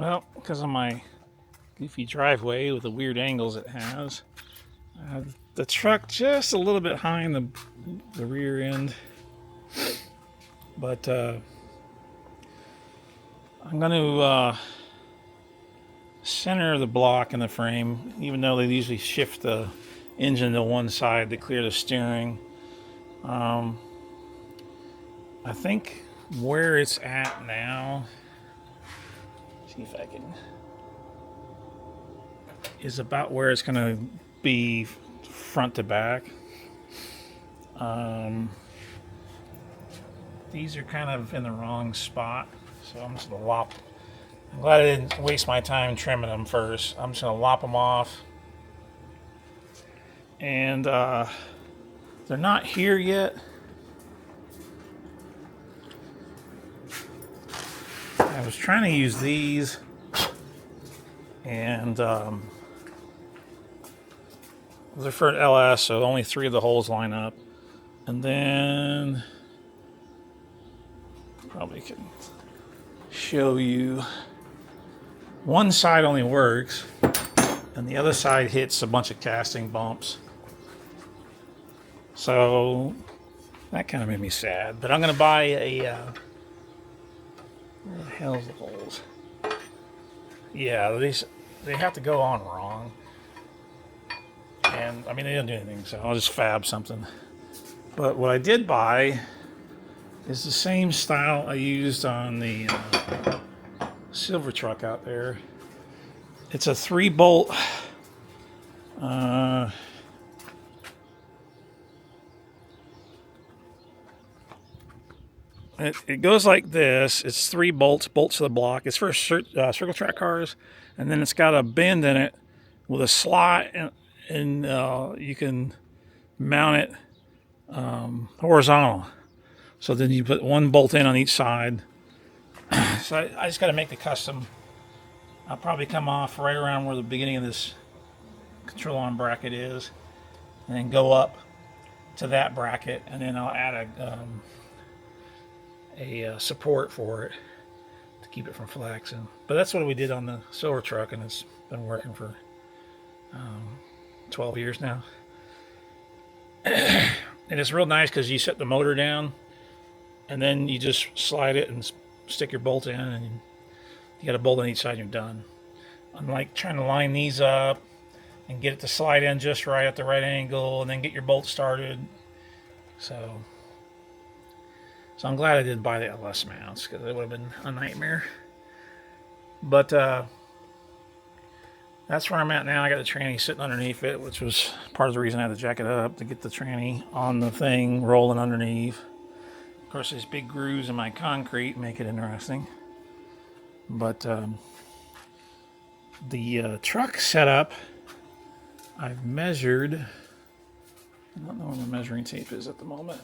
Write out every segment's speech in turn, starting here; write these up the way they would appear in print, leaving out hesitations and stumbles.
Well, because of my goofy driveway with the weird angles it has, the truck just a little bit high in the rear end. But I'm going to center the block in the frame, even though they usually shift the engine to one side to clear the steering. I think where it's at now, see if I can, is about where it's going to be front to back. These are kind of in the wrong spot, so I'm just going to lop. I'm glad I didn't waste my time trimming them first. I'm just going to lop them off. And they're not here yet. I was trying to use these, and they're for an LS, so only 3 of the holes line up. And then probably can show you one side only works, and the other side hits a bunch of casting bumps. So that kind of made me sad. But I'm going to buy a where the hell's the holes? Yeah, they have to go on wrong. And I mean, they didn't do anything, so I'll just fab something. But what I did buy is the same style I used on the silver truck out there. It's a 3-bolt. It goes like this. It's 3 bolts to the block. It's for circle track cars, and then it's got a bend in it with a slot, and you can mount it horizontal. So then you put 1 bolt in on each side. So I just got to make the custom. I'll probably come off right around where the beginning of this control arm bracket is, and then go up to that bracket, and then I'll add a support for it to keep it from flexing. But that's what we did on the silver truck, and it's been working for 12 years now. And it's real nice because you set the motor down, and then you just slide it and stick your bolt in, and you got a bolt on each side and you're done. Unlike trying to line these up and get it to slide in just right at the right angle and then get your bolt started. So I'm glad I didn't buy the LS mounts, because it would have been a nightmare. But that's where I'm at now. I got the tranny sitting underneath it, which was part of the reason I had to jack it up, to get the tranny on the thing rolling underneath. Of course, these big grooves in my concrete make it interesting. But the truck setup, I've measured. I don't know where my measuring tape is at the moment.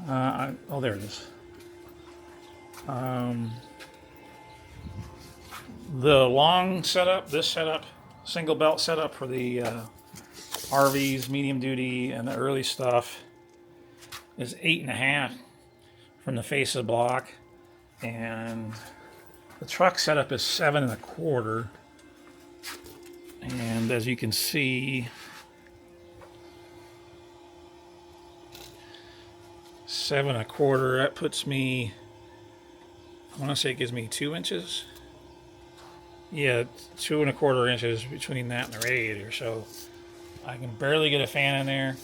Oh, there it is. The long setup, this setup, single belt setup for the RVs, medium duty, and the early stuff is 8.5 from the face of the block, and the truck setup is 7.25. And as you can see, 7.25, that puts me, I want to say it gives me 2 inches. Yeah, 2.25 inches between that and the radiator, so I can barely get a fan in there.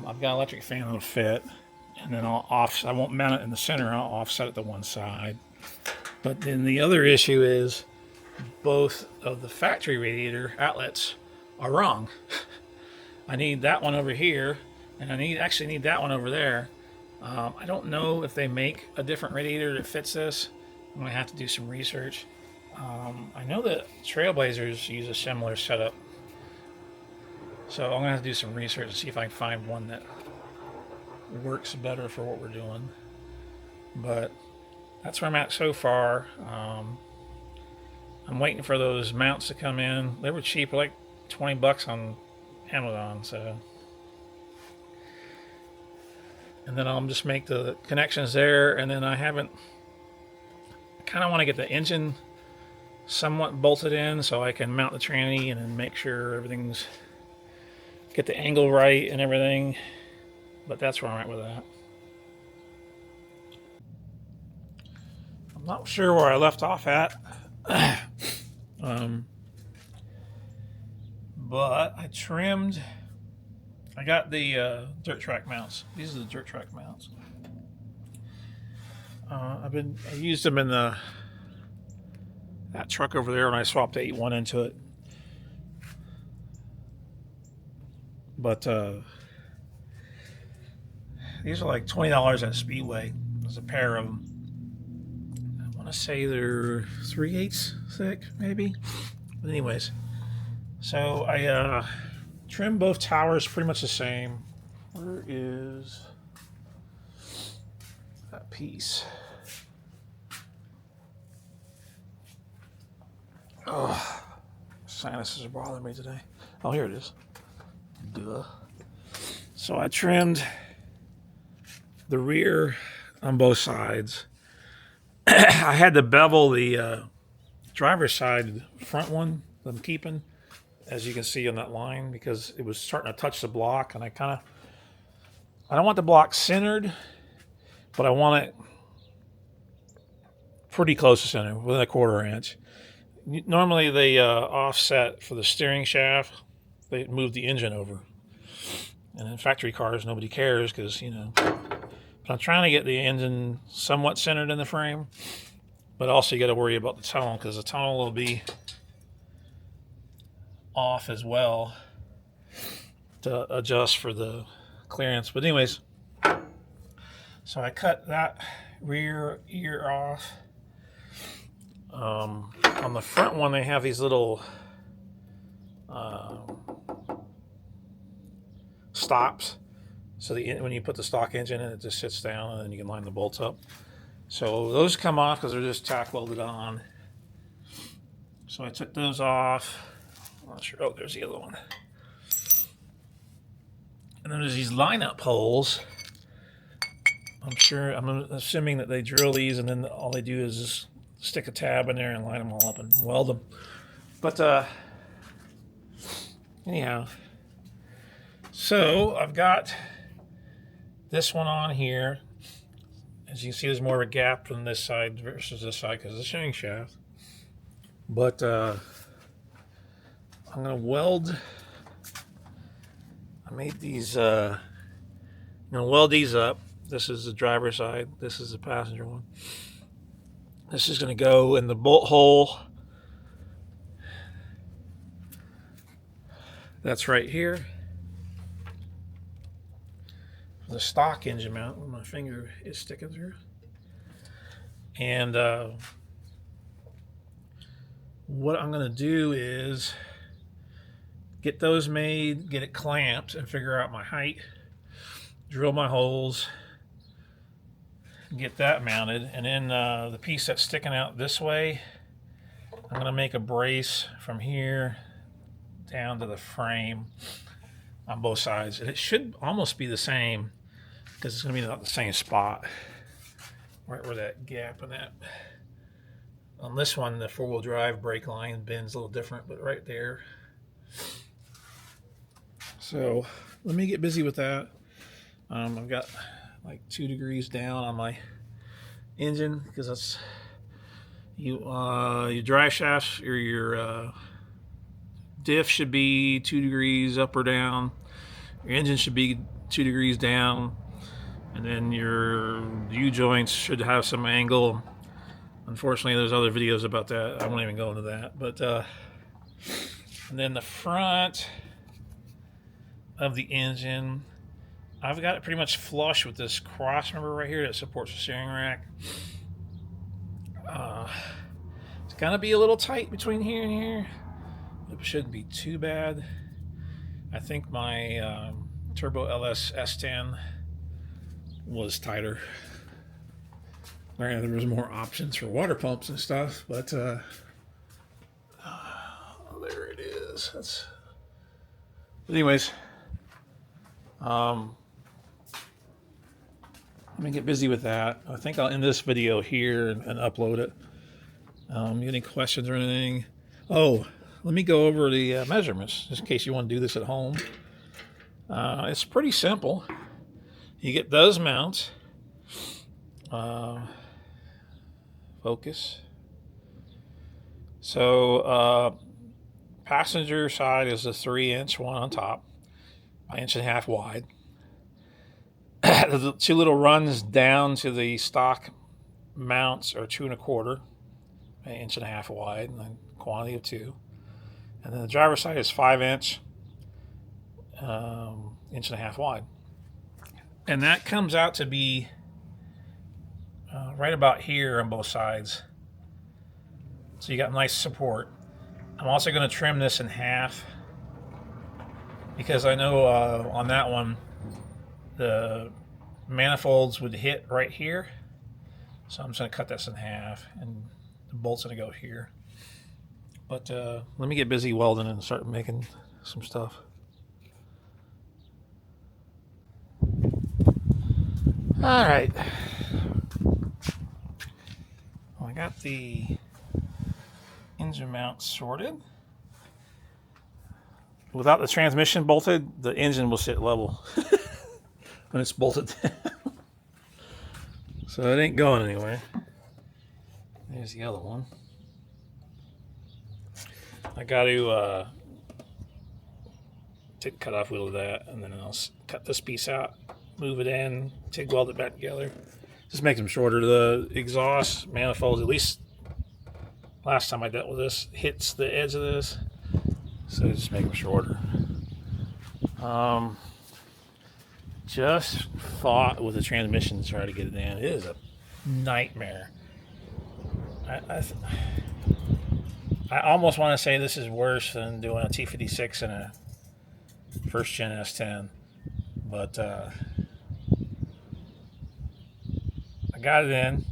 I've got an electric fan that'll fit, and then I won't mount it in the center, I'll offset it to one side. But then the other issue is both of the factory radiator outlets are wrong. I need that one over here, and I actually need that one over there. I don't know if they make a different radiator that fits this. I'm going to have to do some research. I know that Trailblazers use a similar setup, so I'm going to have to do some research and see if I can find one that works better for what we're doing. But that's where I'm at so far. I'm waiting for those mounts to come in. They were cheap, like $20 on Amazon, so. And then I'll just make the connections there, and then I haven't kind of want to get the engine somewhat bolted in so I can mount the tranny and then make sure everything's, get the angle right and everything. But that's where I'm at with that. I'm not sure where I left off at. But I trimmed, I got the dirt track mounts. These are the dirt track mounts. I used them in that truck over there when I swapped the 8.1 into it. But these are like $20 at Speedway. There's a pair of them. I want to say they're 3/8 thick, maybe. But anyways, so I trimmed both towers pretty much the same. Where is that piece? Oh, sinuses are bothering me today. Oh, here it is. Duh. So I trimmed the rear on both sides. I had to bevel the driver's side front one that I'm keeping, as you can see on that line, because it was starting to touch the block, and I don't want the block centered, but I want it pretty close to center, within a 1/4 inch. Normally they offset for the steering shaft. They move the engine over. And in factory cars, nobody cares because, you know. But I'm trying to get the engine somewhat centered in the frame. But also you got to worry about the tunnel, because the tunnel will be off as well to adjust for the clearance. But anyways, so I cut that rear ear off. On the front one, they have these little stops. So when you put the stock engine in, it just sits down, and then you can line the bolts up. So those come off because they're just tack welded on. So I took those off. I'm not sure. Oh, there's the other one. And then there's these lineup holes. I'm assuming that they drill these, and then all they do is just stick a tab in there and line them all up and weld them. But anyhow, so I've got this one on here. As you can see, there's more of a gap from this side versus this side because of the shunting shaft. But I'm going to weld. I made these. I'm going to weld these up. This is the driver's side. This is the passenger one. This is going to go in the bolt hole. That's right here. The stock engine mount where my finger is sticking through. And what I'm going to do is get those made, get it clamped, and figure out my height, drill my holes, get that mounted, and then the piece that's sticking out this way, I'm going to make a brace from here down to the frame on both sides. And it should almost be the same because it's going to be about the same spot, right where that gap in that. On this one, the 4-wheel drive brake line bends a little different, but right there. So let me get busy with that. I've got like 2 degrees down on my engine because that's your drive shaft or your diff should be 2 degrees up or down. Your engine should be 2 degrees down, and then your U-joints should have some angle. Unfortunately, there's other videos about that. I won't even go into that. But and then the front of the engine, I've got it pretty much flush with this cross member right here that supports the steering rack. It's gonna be a little tight between here and here. It shouldn't be too bad. I think my Turbo LS S10 was tighter. There was more options for water pumps and stuff, but there it is. But anyways, let me get busy with that. I think I'll end this video here and upload it. Any questions or anything? Oh, let me go over the measurements, just in case you want to do this at home. It's pretty simple. You get those mounts. Focus. So passenger side is a 3-inch one on top, an 1.5 inch wide. The two little runs down to the stock mounts are 2.25, an 1.5 inch wide, and then quantity of 2. And then the driver's side is 5-inch, 1.5 inch wide. And that comes out to be right about here on both sides. So you got nice support. I'm also going to trim this in half because I know on that one the manifolds would hit right here. So I'm just going to cut this in half and the bolt's going to go here. But let me get busy welding and start making some stuff. All right. Well, I got the engine mount sorted. Without the transmission bolted, the engine will sit level when it's bolted down. So it ain't going anywhere. There's the other one. I got to take the cutoff wheel of that, and then I'll cut this piece out, move it in, TIG weld it back together. Just make them shorter. The exhaust manifolds, at least last time I dealt with this, hits the edge of this, so just make them shorter. Just fought with the transmission to try to get it in. It is a nightmare. I almost want to say this is worse than doing a T56 and a first gen S10, but I got it in.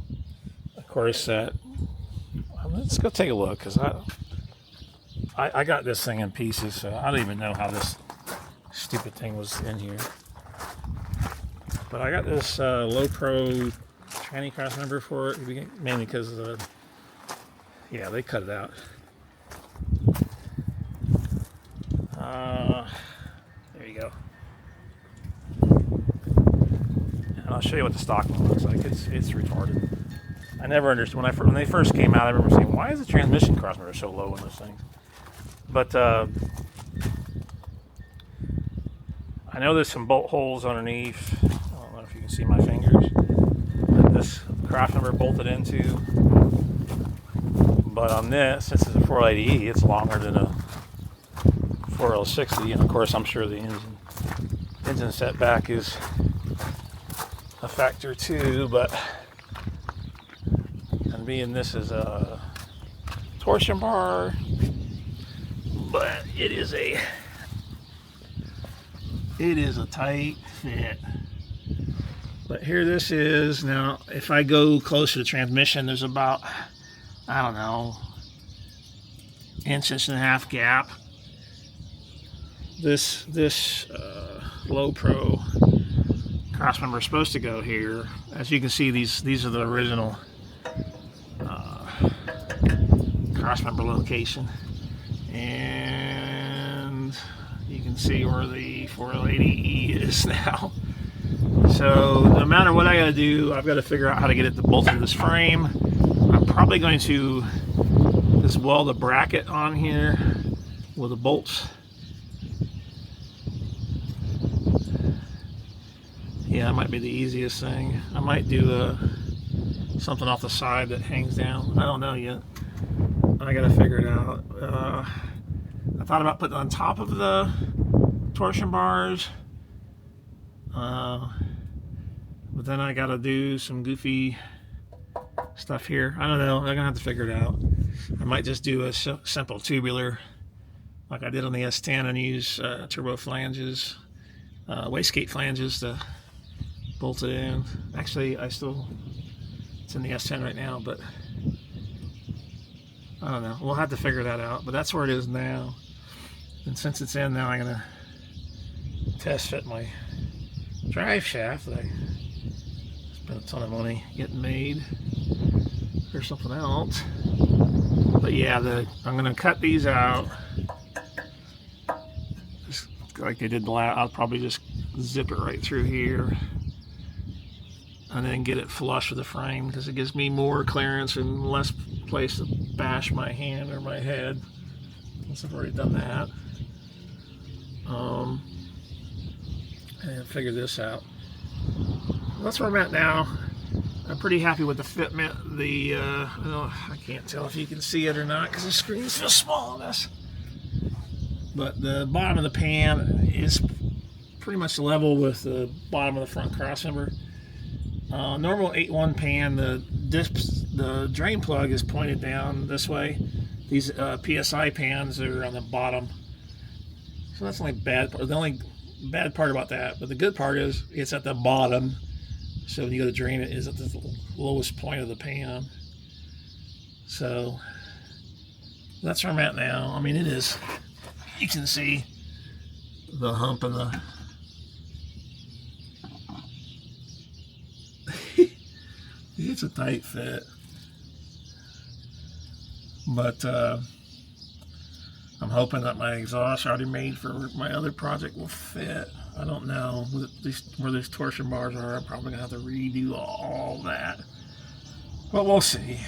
Of course, let's go take a look, because I got this thing in pieces, so I don't even know how this stupid thing was in here. But I got this low pro tranny cross member for it, mainly because yeah, they cut it out. There you go. And I'll show you what the stock one looks like. It's retarded. I never understood when they first came out. I remember saying, "Why is the transmission cross member so low in those things?" But I know there's some bolt holes underneath. I don't know if you can see my fingers that this cross member bolted into. But on this, since it's a 480E, it's longer than a 4060, and of course I'm sure the engine setback is a factor too, but and being this is a torsion bar, but it is a tight fit. But here this is. Now if I go close to the transmission, there's about, I don't know, inch and a half gap. This low pro cross member is supposed to go here. As you can see, these are the original cross member location, and you can see where the 480E is now. So no matter what I got to do, I've got to figure out how to get it bolted to this frame. I'm probably going to just weld a bracket on here with the bolts. Yeah, that might be the easiest thing. I might do something off the side that hangs down. I don't know yet. I gotta figure it out. I thought about putting it on top of the torsion bars, but then I gotta do some goofy stuff here. I don't know. I'm gonna have to figure it out. I might just do a simple tubular like I did on the S10 and use turbo flanges, wastegate flanges to bolt it in. Actually, it's in the S10 right now, but I don't know. We'll have to figure that out, but that's where it is now. And since it's in now, I'm gonna test fit my drive shaft that I spent a ton of money getting made. There's something else. But yeah, I'm gonna cut these out. Just like they did the last, I'll probably just zip it right through here. And then get it flush with the frame because it gives me more clearance and less place to bash my hand or my head. Once I've already done that. And figure this out. That's where I'm at now. I'm pretty happy with the fitment. I can't tell if you can see it or not because the screen's so small on this. But the bottom of the pan is pretty much level with the bottom of the front crossmember. Normal 8-1 pan, the drain plug is pointed down this way. These PSI pans are on the bottom. So that's the only bad part about that. But the good part is it's at the bottom. So when you go to drain it, is at the lowest point of the pan. So that's where I'm at now. I mean, it is, you can see the hump and the it's a tight fit, but I'm hoping that my exhaust I already made for my other project will fit. I don't know where these torsion bars are. I'm probably gonna have to redo all that, but we'll see.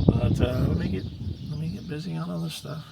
But let me get busy on other stuff.